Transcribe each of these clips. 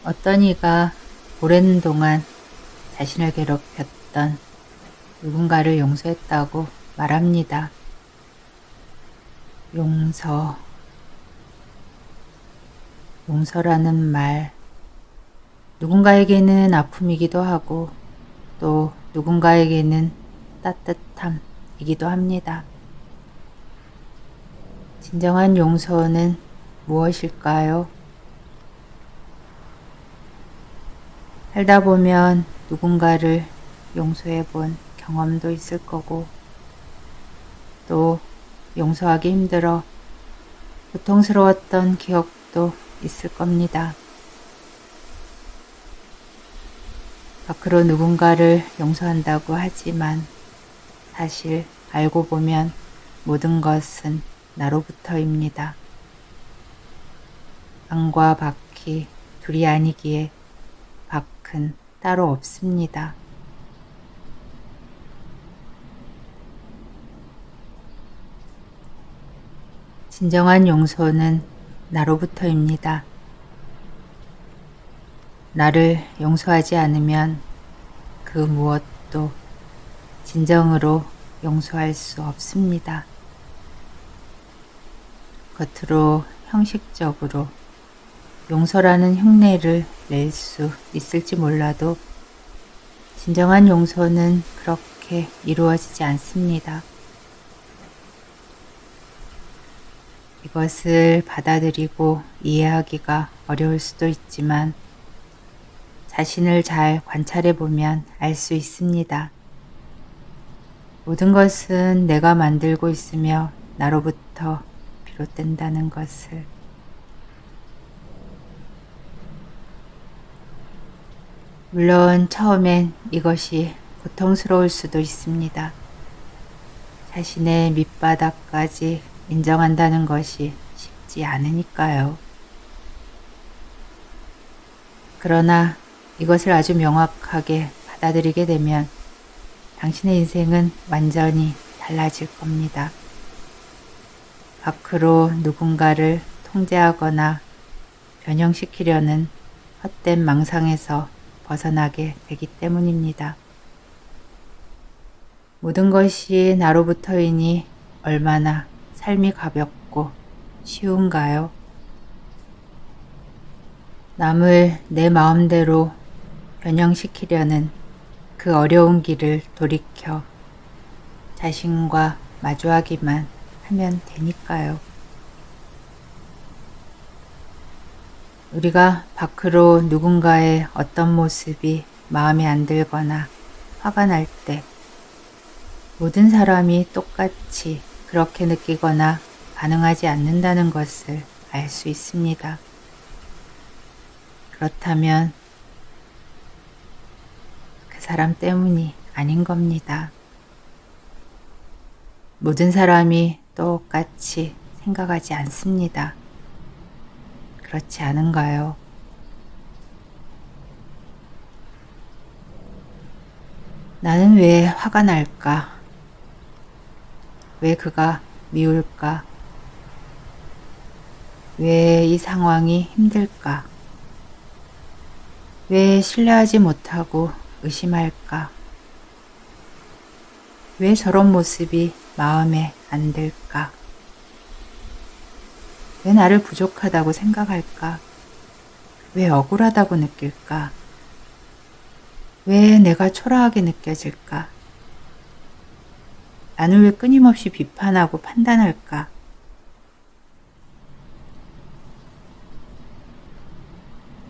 어떤 이가 오랜 동안 자신을 괴롭혔던 누군가를 용서했다고 말합니다. 용서라는 말, 누군가에게는 아픔이기도 하고 또 누군가에게는 따뜻함이기도 합니다. 진정한 용서는 무엇일까요? 살다 보면 누군가를 용서해 본 경험도 있을 거고 또 용서하기 힘들어 고통스러웠던 기억도 있을 겁니다. 밖으로 누군가를 용서한다고 하지만 사실 알고 보면 모든 것은 나로부터입니다. 안과 밖이 둘이 아니기에 밖은 따로 없습니다. 진정한 용서는 나로부터입니다. 나를 용서하지 않으면 그 무엇도 진정으로 용서할 수 없습니다. 겉으로 형식적으로 용서라는 흉내를 낼 수 있을지 몰라도 진정한 용서는 그렇게 이루어지지 않습니다. 이것을 받아들이고 이해하기가 어려울 수도 있지만 자신을 잘 관찰해 보면 알 수 있습니다. 모든 것은 내가 만들고 있으며 나로부터 비롯된다는 것을. 물론 처음엔 이것이 고통스러울 수도 있습니다. 자신의 밑바닥까지 인정한다는 것이 쉽지 않으니까요. 그러나 이것을 아주 명확하게 받아들이게 되면 당신의 인생은 완전히 달라질 겁니다. 밖으로 누군가를 통제하거나 변형시키려는 헛된 망상에서 벗어나게 되기 때문입니다. 모든 것이 나로부터이니 얼마나 삶이 가볍고 쉬운가요? 남을 내 마음대로 변형시키려는 그 어려운 길을 돌이켜 자신과 마주하기만 하면 되니까요. 우리가 밖으로 누군가의 어떤 모습이 마음에 안 들거나 화가 날 때 모든 사람이 똑같이 그렇게 느끼거나 반응하지 않는다는 것을 알 수 있습니다. 그렇다면 그 사람 때문이 아닌 겁니다. 모든 사람이 똑같이 생각하지 않습니다. 그렇지 않은가요? 나는 왜 화가 날까? 왜 그가 미울까? 왜 이 상황이 힘들까? 왜 신뢰하지 못하고 의심할까? 왜 저런 모습이 마음에 안 들까? 왜 나를 부족하다고 생각할까? 왜 억울하다고 느낄까? 왜 내가 초라하게 느껴질까? 나는 왜 끊임없이 비판하고 판단할까?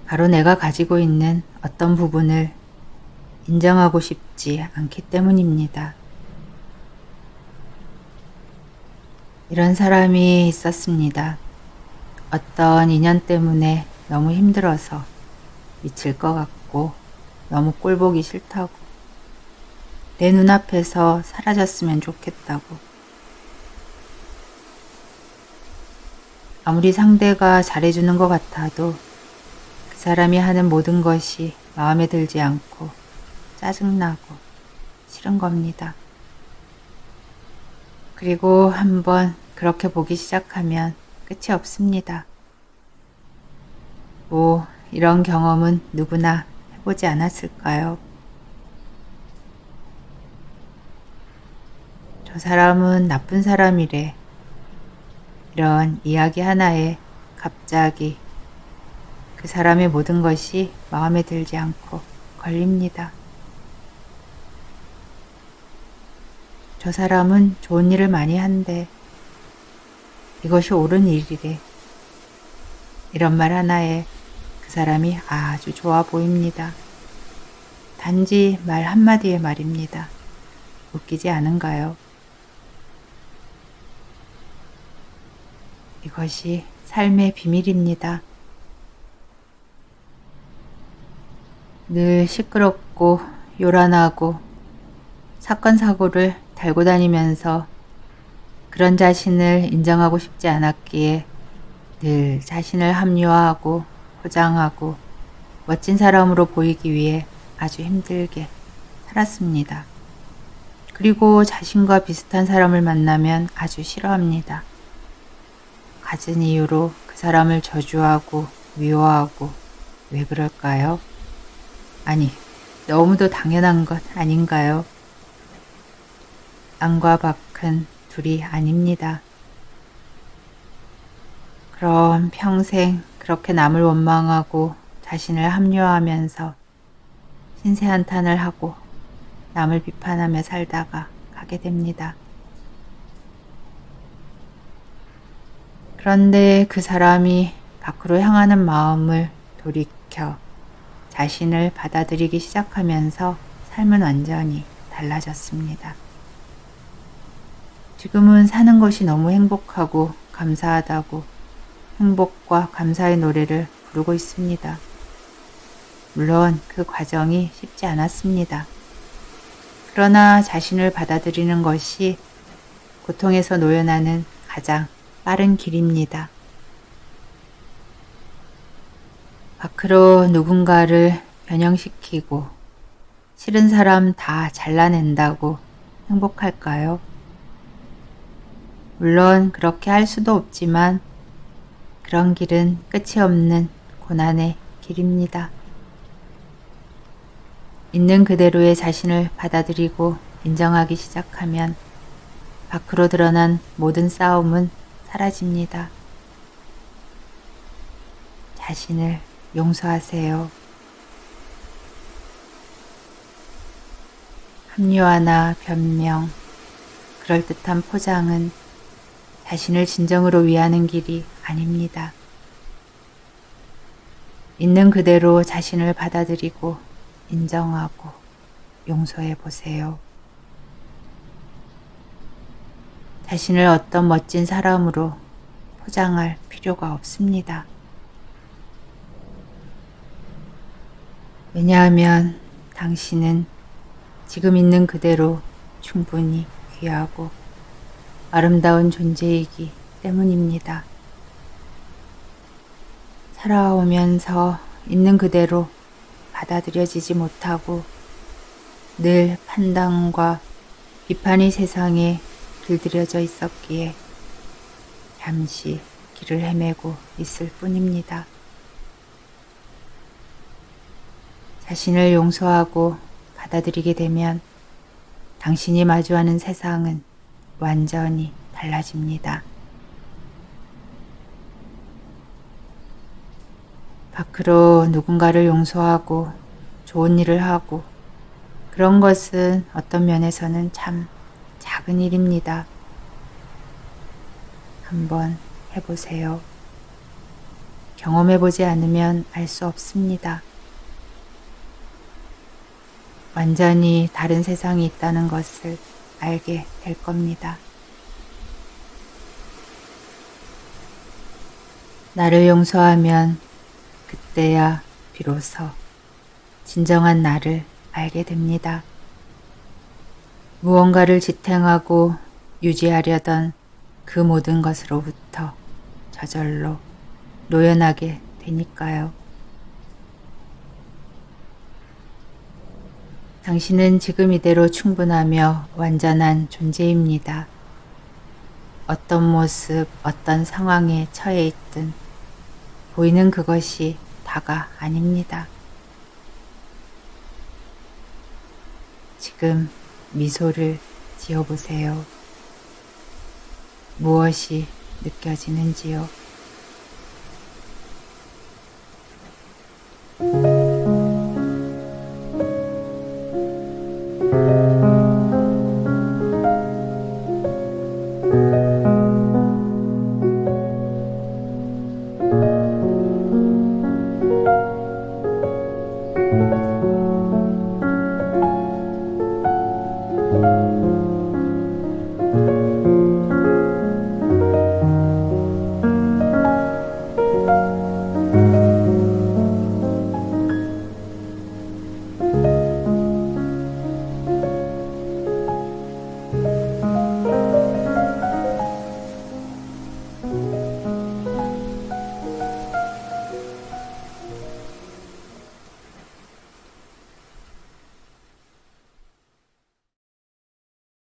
바로 내가 가지고 있는 어떤 부분을 인정하고 싶지 않기 때문입니다. 이런 사람이 있었습니다. 어떤 인연 때문에 너무 힘들어서 미칠 것 같고 너무 꼴보기 싫다고 내 눈앞에서 사라졌으면 좋겠다고 아무리 상대가 잘해주는 것 같아도 그 사람이 하는 모든 것이 마음에 들지 않고 짜증나고 싫은 겁니다. 그리고 한번 그렇게 보기 시작하면 끝이 없습니다. 뭐 이런 경험은 누구나 해보지 않았을까요? 저 사람은 나쁜 사람이래. 이런 이야기 하나에 갑자기 그 사람의 모든 것이 마음에 들지 않고 걸립니다. 저 사람은 좋은 일을 많이 한대. 이것이 옳은 일이래. 이런 말 하나에 그 사람이 아주 좋아 보입니다. 단지 말 한마디에 말입니다. 웃기지 않은가요? 이것이 삶의 비밀입니다. 늘 시끄럽고 요란하고 사건 사고를 달고 다니면서 그런 자신을 인정하고 싶지 않았기에 늘 자신을 합리화하고 포장하고 멋진 사람으로 보이기 위해 아주 힘들게 살았습니다. 그리고 자신과 비슷한 사람을 만나면 아주 싫어합니다. 갖은 이유로 그 사람을 저주하고 미워하고 왜 그럴까요? 아니, 너무도 당연한 것 아닌가요? 안과 밖은 둘이 아닙니다. 그럼 평생 그렇게 남을 원망하고 자신을 합리화하면서 신세한탄을 하고 남을 비판하며 살다가 가게 됩니다. 그런데 그 사람이 밖으로 향하는 마음을 돌이켜 자신을 받아들이기 시작하면서 삶은 완전히 달라졌습니다. 지금은 사는 것이 너무 행복하고 감사하다고 행복과 감사의 노래를 부르고 있습니다. 물론 그 과정이 쉽지 않았습니다. 그러나 자신을 받아들이는 것이 고통에서 놓여나는 가장 빠른 길입니다. 밖으로 누군가를 변형시키고 싫은 사람 다 잘라낸다고 행복할까요? 물론 그렇게 할 수도 없지만 그런 길은 끝이 없는 고난의 길입니다. 있는 그대로의 자신을 받아들이고 인정하기 시작하면 밖으로 드러난 모든 싸움은 사라집니다. 자신을 용서하세요. 합리화나 변명, 그럴듯한 포장은 자신을 진정으로 위하는 길이 아닙니다. 있는 그대로 자신을 받아들이고 인정하고 용서해 보세요. 자신을 어떤 멋진 사람으로 포장할 필요가 없습니다. 왜냐하면 당신은 지금 있는 그대로 충분히 귀하고 아름다운 존재이기 때문입니다. 살아오면서 있는 그대로 받아들여지지 못하고 늘 판단과 비판이 세상에 길들여져 있었기에 잠시 길을 헤매고 있을 뿐입니다. 자신을 용서하고 받아들이게 되면 당신이 마주하는 세상은 완전히 달라집니다. 밖으로 누군가를 용서하고 좋은 일을 하고 그런 것은 어떤 면에서는 참 작은 일입니다. 한번 해보세요. 경험해보지 않으면 알 수 없습니다. 완전히 다른 세상이 있다는 것을 알게 될 겁니다. 나를 용서하면 그때야 비로소 진정한 나를 알게 됩니다. 무언가를 지탱하고 유지하려던 그 모든 것으로부터 저절로 노연하게 되니까요. 당신은 지금 이대로 충분하며 완전한 존재입니다. 어떤 모습, 어떤 상황에 처해 있든 보이는 그것이 다 다가 아닙니다. 지금 미소를 지어보세요. 무엇이 느껴지는지요?